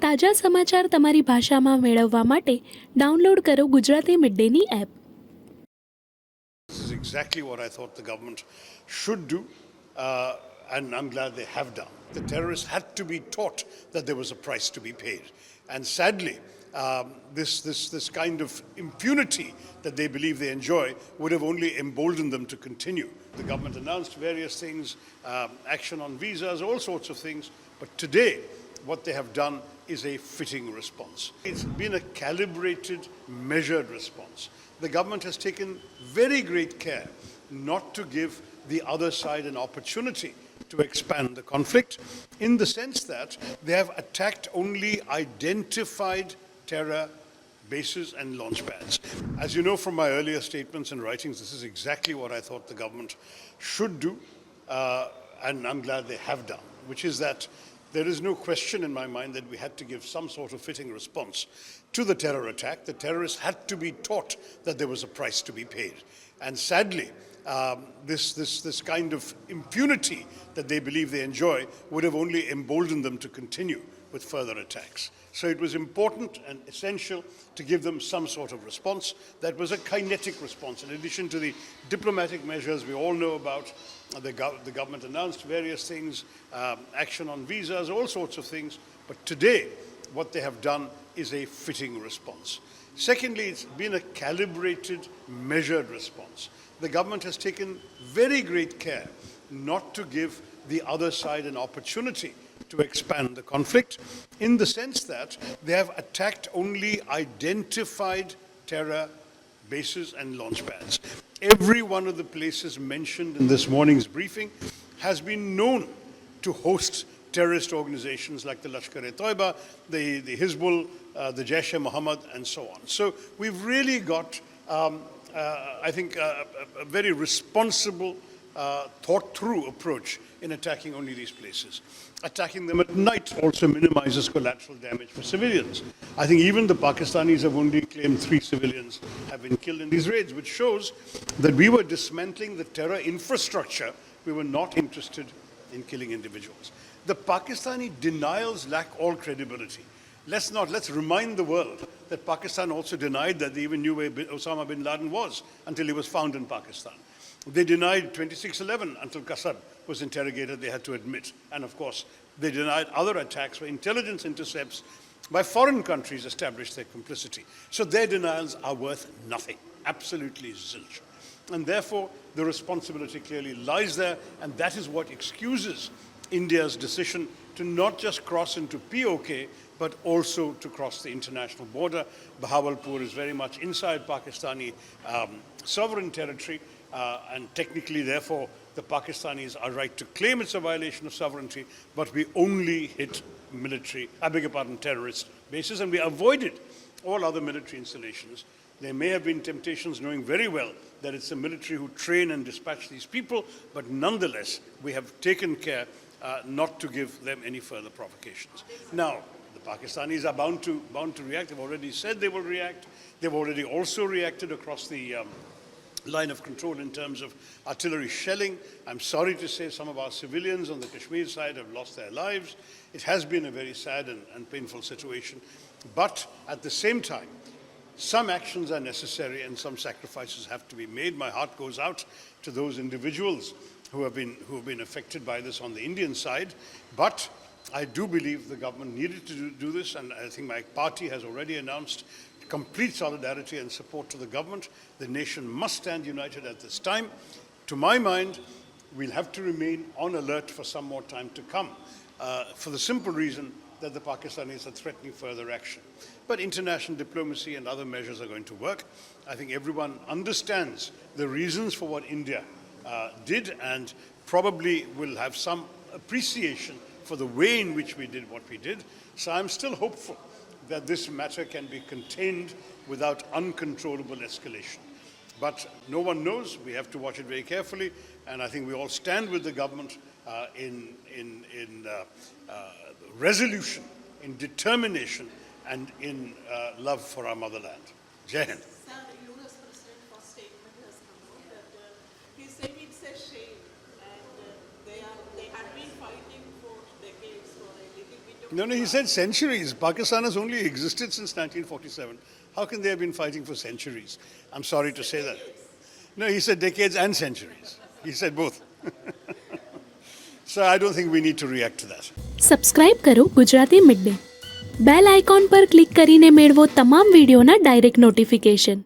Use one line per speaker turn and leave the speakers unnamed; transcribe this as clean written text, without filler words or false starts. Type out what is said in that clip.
તાજા સમાચાર તમારી ભાષામાં મેળવવા માટે ડાઉનલોડ કરો Gujarati mid Danny app.
This is exactly what I thought the government should do, and I'm glad they have done. The terrorists had to be taught that there was a price to be paid. And sadly, this kind of impunity that they believe they enjoy would have only emboldened them to continue. The government announced various things, action on visas, all sorts of things. But today, what they have done is a fitting response. It's been a calibrated, measured response. The government has taken very great care not to give the other side an opportunity to expand the conflict, in the sense that they have attacked only identified terror bases and launch pads. As you know from my earlier statements and writings, this is exactly what I thought the government should do, and I'm glad they have done, which is that there is no question in my mind that we had to give some sort of fitting response to the terror attack. The terrorists had to be taught that there was a price to be paid. And sadly, this kind of impunity that they believe they enjoy would have only emboldened them to continue with further attacks. So it was important and essential to give them some sort of response that was a kinetic response. In addition to the diplomatic measures we all know about, the government announced various things, action on visas, all sorts of things. But today, what they have done is a fitting response. Secondly, it's been a calibrated, measured response. The government has taken very great care not to give the other side an opportunity to expand the conflict, in the sense that they have attacked only identified terror bases and launch pads. Every one of the places mentioned in this morning's briefing has been known to host terrorist organizations like the Lashkar-e-Toiba, the Hizbul, the Jaish-e-Mohammed, and so on. So we've really got, I think, a very responsible, thought-through approach in attacking only these places. Attacking them at night also minimizes collateral damage for civilians. I think even the Pakistanis have only claimed 3 civilians have been killed in these raids, which shows that we were dismantling the terror infrastructure. We were not interested in killing individuals. The Pakistani denials lack all credibility. Let's remind the world that Pakistan also denied that they even knew where Osama bin Laden was until he was found in Pakistan. They denied 26/11 until Qasad was interrogated, they had to admit. And of course, they denied other attacks where intelligence intercepts by foreign countries established their complicity. So their denials are worth nothing, absolutely zilch. And therefore, the responsibility clearly lies there, and that is what excuses India's decision to not just cross into POK, but also to cross the international border. Bahawalpur is very much inside Pakistani sovereign territory, and technically, therefore, the Pakistanis are right to claim it's a violation of sovereignty, but we only hit terrorist bases, and we avoided all other military installations. There may have been temptations, knowing very well that it's the military who train and dispatch these people, but nonetheless, we have taken care not to give them any further provocations. Now, the Pakistanis are bound to react. They've already said they will react. They've already also reacted across the line of control in terms of artillery shelling. I'm sorry to say some of our civilians on the Kashmir side have lost their lives. It has been a very sad and painful situation. But at the same time, some actions are necessary and some sacrifices have to be made. My heart goes out to those individuals who have been affected by this on the Indian side. But I do believe the government needed to do this, and I think my party has already announced complete solidarity and support to the government. The nation must stand united at this time. To my mind, we'll have to remain on alert for some more time to come, for the simple reason that the Pakistanis are threatening further action. But international diplomacy and other measures are going to work. I think everyone understands the reasons for what India did, and probably will have some appreciation for the way in which we did what we did. So I'm still hopeful that this matter can be contained without uncontrollable escalation. But no one knows. We have to watch it very carefully, and I think we all stand with the government in resolution, in determination, and in love for our motherland. Jai Hind.
Sir, US President for statement has come out that he said it's a shame, and they have been fighting for decades for a little bit
No, he said centuries. Pakistan has only existed since 1947. How can they have been fighting for centuries? I'm sorry to say that. No, he said decades and centuries. He said both. So I don't think we need to react to that.
Subscribe કરો Gujarati mid day. Bell icon પર click કરીને મેળવો તમામ વિડીયોના direct notification.